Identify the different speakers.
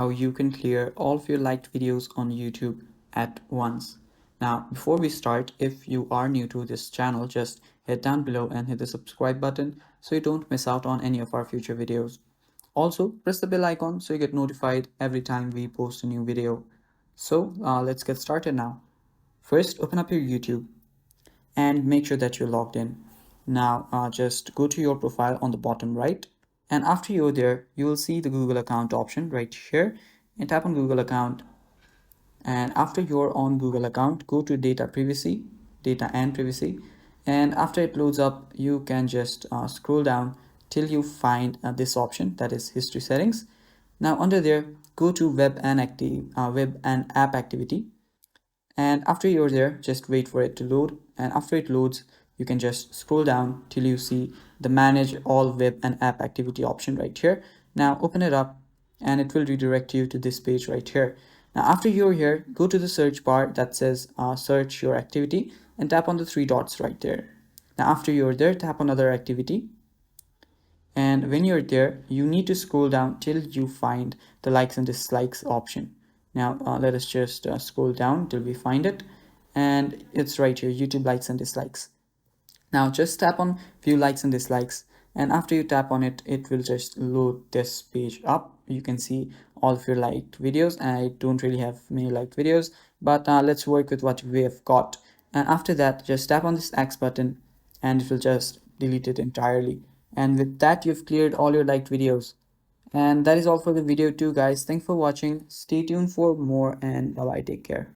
Speaker 1: how you can clear all of your liked videos on YouTube at once. Now, before we start, if you are new to this channel, just head down below and hit the subscribe button so you don't miss out on any of our future videos. Also, press the bell icon so you get notified every time we post a new video. So, let's get started now. First, open up your YouTube and make sure that you're logged in. Now, just go to your profile on the bottom right, and after you're there, you will see the Google account option right here, and tap on Google account. And after you're on Google account, go to data and privacy, and after it loads up, you can just scroll down till you find this option, that is history settings. Now under there, go to web and app activity, and after you're there, just wait for it to load, and after it loads, you can just scroll down till you see the manage all web and app activity option right here. Now open it up and it will redirect you to this page right here. Now after you're here, go to the search bar that says search your activity and tap on the three dots right there. Now after you're there, tap on other activity, and when you're there, you need to scroll down till you find the likes and dislikes option. Now let us just scroll down till we find it, and it's right here, YouTube likes and dislikes. Now just tap on view likes and dislikes, and after you tap on it, it will just load this page up. You can see all of your liked videos. I don't really have many liked videos, but let's work with what we have got. And after that, just tap on this X button and it will just delete it entirely. And with that, you've cleared all your liked videos. And that is all for the video too, guys. Thanks for watching. Stay tuned for more, and bye bye, take care.